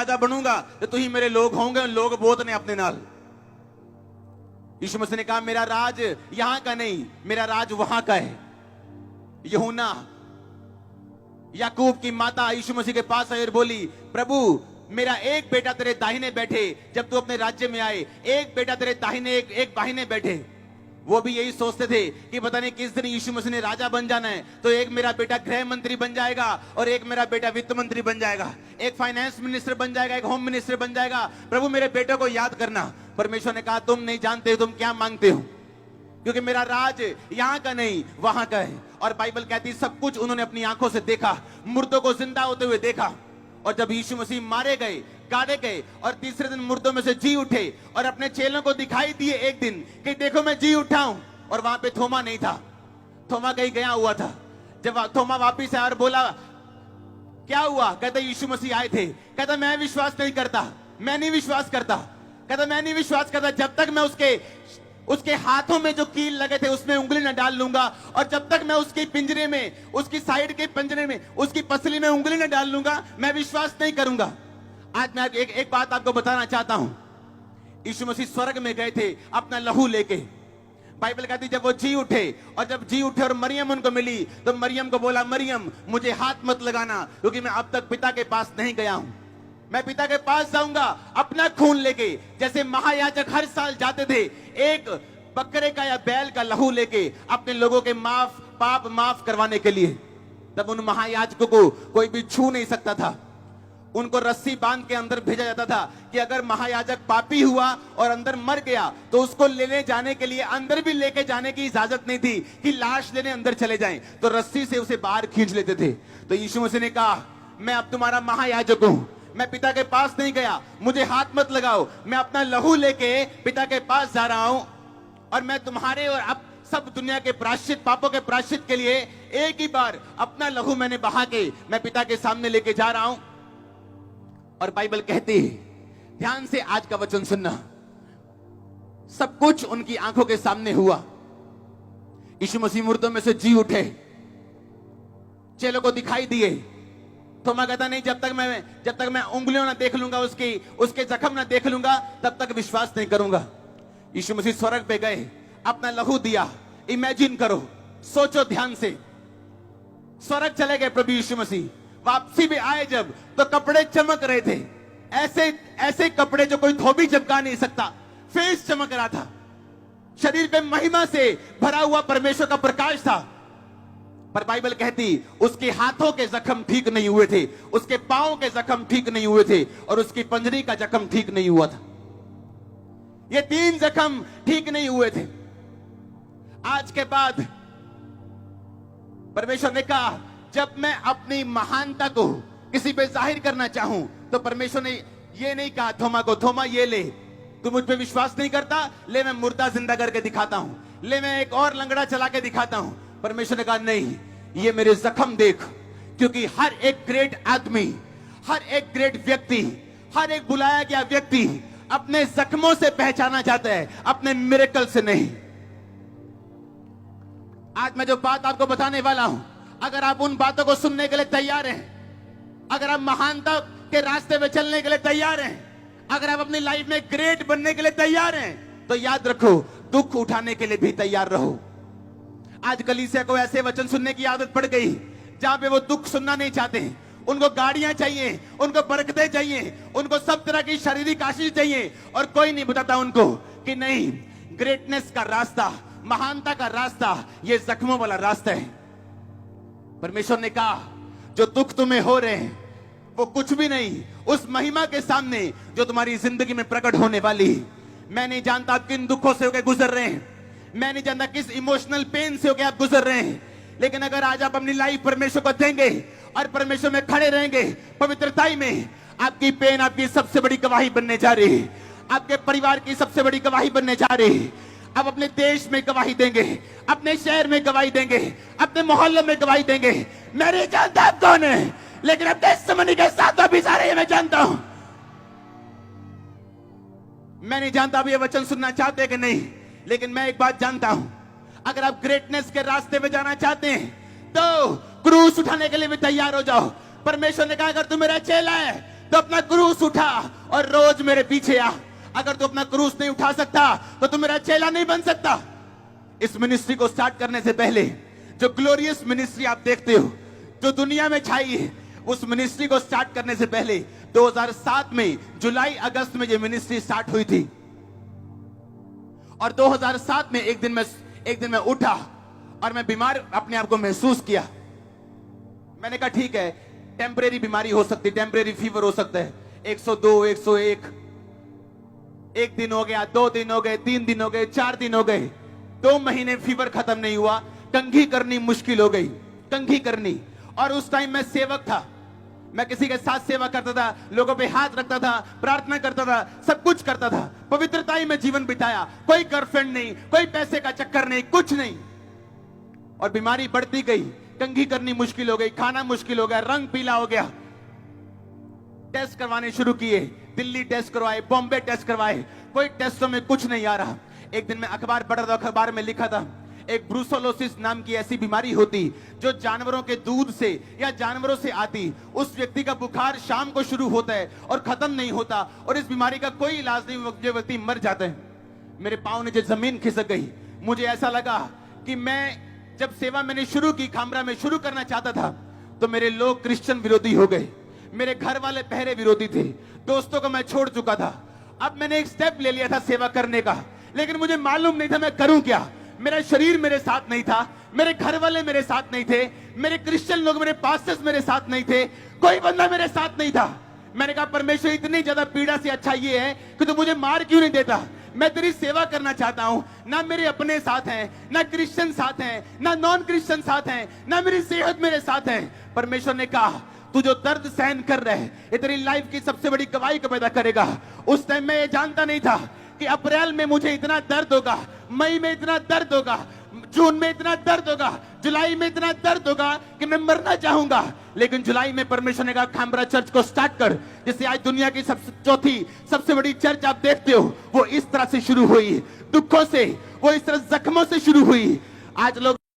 राजा बनूंगा तो तू ही मेरे लोग होंगे, लोग बहुत ने अपने नाल। यीशु मसीह ने कहा मेरा राज यहां का नहीं, मेरा राज वहां का है। यूहन्ना, याकूब की माता यीशु मसीह के पास आई और बोली, प्रभु मेरा एक बेटा तेरे दाहिने बैठे जब तू अपने राज्य में आए, एक बेटा तेरे दाहिने एक बाहिने बैठे। वो भी यही सोचते थे कि पता नहीं किस दिन यीशु मसीह ने राजा बन जाना है, तो एक मेरा बेटा गृह मंत्री बन जाएगा और एक मेरा बेटा वित्त मंत्री बन जाएगा, एक फाइनेंस मिनिस्टर बन जाएगा, एक होम मिनिस्टर बन जाएगा। प्रभु मेरे बेटे को याद करना। परमेश्वर ने कहा तुम नहीं जानते तुम क्या मांगते हो, क्योंकि मेरा राज यहां का नहीं वहां का है। और बाइबल कहती सब कुछ उन्होंने अपनी आंखों से देखा, मुर्दों को जिंदा होते हुए देखा। और जब यीशु मसीह मारे गए, गाड़े गए और तीसरे दिन मुर्दों में से जी उठे और अपने चेलों को दिखाई दिए एक दिन कि देखो मैं जी उठा हूं, और वहां पे थोमा नहीं था, थोमा कहीं गया हुआ था। जब थोमा वापिस आया और बोला क्या हुआ, कहता यीशु मसीह आए थे। कहता मैं विश्वास नहीं करता, मैं नहीं विश्वास करता। कहता मैं नहीं विश्वास करता जब तक मैं उसके हाथों में जो कील लगे थे उसमें उंगली न डाल लूंगा, और जब तक मैं उसके पिंजरे में, उसकी साइड के पिंजरे में, उसकी पसली में उंगली न डाल लूंगा, मैं विश्वास नहीं करूंगा। आज मैं एक बात आपको बताना चाहता हूं। यीशु मसीह स्वर्ग में गए थे अपना लहू लेके। बाइबल कहती जब वो जी उठे, और जब जी उठे और मरियम उनको मिली, तो मरियम को बोला मरियम मुझे हाथ मत लगाना, क्योंकि मैं अब तक पिता के पास नहीं गया हूं। मैं पिता के पास जाऊंगा अपना खून लेके, जैसे महायाजक हर साल जाते थे एक बकरे का या बैल का लहू लेके अपने लोगों के पाप माफ करवाने के लिए। तब उन महायाजकों को कोई भी छू नहीं सकता था, उनको रस्सी बांध के अंदर भेजा जाता था कि अगर महायाजक पापी हुआ और अंदर मर गया तो उसको लेने जाने के लिए अंदर भी लेके जाने की इजाजत नहीं थी कि लाश लेने अंदर चले जाएं, तो रस्सी से उसे बाहर खींच लेते थे। तो यीशु मसीह ने कहा मैं अब तुम्हारा महायाजक हूं, मैं पिता के पास नहीं गया, मुझे हाथ मत लगाओ, मैं अपना लहू लेके पिता के पास जा रहा हूं, और मैं तुम्हारे और अब सब दुनिया के प्रायश्चित, पापों के प्रायश्चित के लिए एक ही बार अपना लहू मैंने बहा के मैं पिता के सामने लेके जा रहा हूं। और बाइबल कहती है, ध्यान से आज का वचन सुनना, सब कुछ उनकी आंखों के सामने हुआ। यीशु मसीह मुर्दों में से जी उठे, चेलों को दिखाई दिए। थोमा कहता नहीं जब तक मैं उंगलियों ना देख लूंगा, उसके जख्म ना देख लूंगा, तब तक विश्वास नहीं करूंगा। यीशु मसीह स्वर्ग पे गए, अपना लहू दिया। इमेजिन करो, सोचो ध्यान से, स्वर्ग चले गए प्रभु यीशु मसीह, वापसी भी आए जब, तो कपड़े चमक रहे थे, ऐसे कपड़े जो कोई धोबी चिपका नहीं सकता। फेस चमक रहा था, शरीर पे महिमा से भरा हुआ परमेश्वर का प्रकाश था। पर बाइबल कहती उसके हाथों के जख्म ठीक नहीं हुए थे, उसके पांव के जख्म ठीक नहीं हुए थे, और उसकी पंजरी का जख्म ठीक नहीं हुआ था। ये 3 जख्म ठीक नहीं हुए थे। आज के बाद परमेश्वर ने कहा जब मैं अपनी महानता को किसी पे जाहिर करना चाहूं, तो परमेश्वर ने ये नहीं कहा थोमा को, थोमा ये ले, तू मुझ पे विश्वास नहीं करता, ले मैं मुर्दा जिंदा करके दिखाता हूं, ले मैं एक और लंगड़ा चला के दिखाता हूं। परमेश्वर ने कहा नहीं, ये मेरे जख्म देख, क्योंकि हर एक ग्रेट आदमी, हर एक ग्रेट व्यक्ति, हर एक बुलाया गया व्यक्ति अपने जख्मों से पहचाना जाता है, अपने मिरेकल से नहीं। आज मैं जो बात आपको बताने वाला हूं, अगर आप उन बातों को सुनने के लिए तैयार हैं, अगर आप महानता के रास्ते में चलने के लिए तैयार हैं, अगर आप अपनी लाइफ में ग्रेट बनने के लिए तैयार हैं, तो याद रखो दुख उठाने के लिए भी तैयार रहो। आज कलीसिया को ऐसे वचन सुनने की आदत पड़ गई जहां पे वो दुख सुनना नहीं चाहते हैं, उनको गाड़ियां चाहिए, उनको बरकतें चाहिए, उनको सब तरह की शारीरिक आशीष चाहिए, और कोई नहीं बताता उनको कि नहीं, ग्रेटनेस का रास्ता, महानता का रास्ता ये जख्मों वाला रास्ता है। परमेश्वर ने कहा जो दुख तुम्हें हो रहे हैं वो कुछ भी नहीं उस महिमा के सामने जो तुम्हारी जिंदगी में प्रकट होने वाली है। मैं नहीं जानता आप किन दुखों से होकर गुजर रहे हैं, मैं नहीं जानता किस इमोशनल पेन से होकर आप गुजर रहे हैं, लेकिन अगर आज आप अपनी लाइफ परमेश्वर को देंगे और परमेश्वर में खड़े रहेंगे पवित्रताई में, आपकी पेन आपकी सबसे बड़ी गवाही बनने जा रही है, आपके परिवार की सबसे बड़ी गवाही बनने जा रही है। आप अपने देश में गवाही देंगे, अपने शहर में गवाही देंगे, अपने मोहल्ले में गवाही देंगे। मैं नहीं जानता आप कौन है, लेकिन अब टेस्टिमनी के साथ अभी सारे मैं जानता हूं। मैं नहीं जानता आप ये वचन सुनना चाहते कि नहीं, लेकिन मैं एक बात जानता हूं, अगर आप ग्रेटनेस के रास्ते में जाना चाहते हैं तो क्रूस उठाने के लिए भी तैयार हो जाओ। परमेश्वर ने कहा अगर तू मेरा चेला है तो अपना क्रूस उठा और रोज मेरे पीछे आ। अगर तू अपना क्रूस नहीं उठा सकता तो तू मेरा चेला नहीं बन सकता। इस मिनिस्ट्री को स्टार्ट करने से पहले जो ग्लोरियस मिनिस्ट्री आप देखते हो जो दुनिया में छाई है, उस मिनिस्ट्री को स्टार्ट करने से पहले 2007 में जुलाई अगस्त में ये मिनिस्ट्री स्टार्ट हुई थी। और 2007 में एक दिन मैं उठा और मैं बीमार अपने आप को महसूस किया। मैंने कहा ठीक है, टेम्परेरी बीमारी हो सकती है, टेम्परेरी फीवर हो सकता है। 102, 101, एक दिन हो गया, 2 दिन हो गए, 3 दिन हो गए, 4 दिन हो गए, 2 महीने फीवर खत्म नहीं हुआ। कंघी करनी मुश्किल हो गई, कंघी करनी। और उस टाइम मैं सेवक था, मैं किसी के साथ सेवा करता था, लोगों पे हाथ रखता था, प्रार्थना करता था, सब कुछ करता था, पवित्रता ही में जीवन बिताया। कोई गर्लफ्रेंड नहीं, कोई पैसे का चक्कर नहीं, कुछ नहीं। और बीमारी बढ़ती गई, कंघी करनी मुश्किल हो गई, खाना मुश्किल हो गया, रंग पीला हो गया। टेस्ट करवाने शुरू किए, दिल्ली टेस्ट करवाए, बॉम्बे टेस्ट करवाए, कोई टेस्टों में कुछ नहीं आ रहा। एक दिन मैं अखबार पढ़ रहा था, अखबार में लिखा था एक ब्रूसेलोसिस नाम की ऐसी बीमारी होती जो जानवरों के दूध से या जानवरों से आती। उस व्यक्ति का बुखार शाम को शुरू होता है और खत्म नहीं होता, और इस बीमारी का कोई इलाज नहीं, वो व्यक्ति मर जाते हैं। मेरे पांव नीचे जमीन खिसक गई। मुझे ऐसा लगा कि मैं जब सेवा मैंने शुरू की, खामरा में शुरू करना चाहता था, तो मेरे लोग क्रिश्चियन विरोधी हो गए, मेरे घर वाले पहरे विरोधी थे, दोस्तों को मैं छोड़ चुका था। अब मैंने एक स्टेप ले लिया था सेवा करने का, लेकिन मुझे मालूम नहीं था मैं करूं क्या। मेरा शरीर मेरे साथ नहीं था, मेरे घर वाले मेरे साथ नहीं थे, मेरे क्रिश्चियन लोग, मेरे पास्टर्स मेरे साथ नहीं थे, कोई बंदा मेरे साथ नहीं था। मैंने कहा परमेश्वर, इतनी ज्यादा पीड़ा से अच्छा ये है कि तू मुझे मार क्यों नहीं देता। मैं तेरी सेवा करना चाहता हूं। ना मेरे अपने साथ हैं, ना क्रिश्चियन साथ हैं, ना नॉन क्रिश्चियन साथ हैं, ना मेरी सेहत मेरे साथ है। परमेश्वर ने कहा तू जो दर्द सहन कर रहा है, ये तेरी लाइफ की सबसे बड़ी गवाही को पैदा करेगा। उस टाइम मैं ये जानता नहीं था कि अप्रैल में मुझे इतना दर्द होगा, मई में इतना दर्द होगा, जून में इतना दर्द होगा, जुलाई में इतना दर्द होगा कि मैं मरना चाहूंगा। लेकिन जुलाई में परमेश्वर ने कहा खामरा चर्च को स्टार्ट कर। जिससे आज दुनिया की चौथी सबसे बड़ी चर्च आप देखते हो, वो इस तरह से शुरू हुई, दुखों से, वो इस तरह जख्मों से शुरू हुई। आज लोग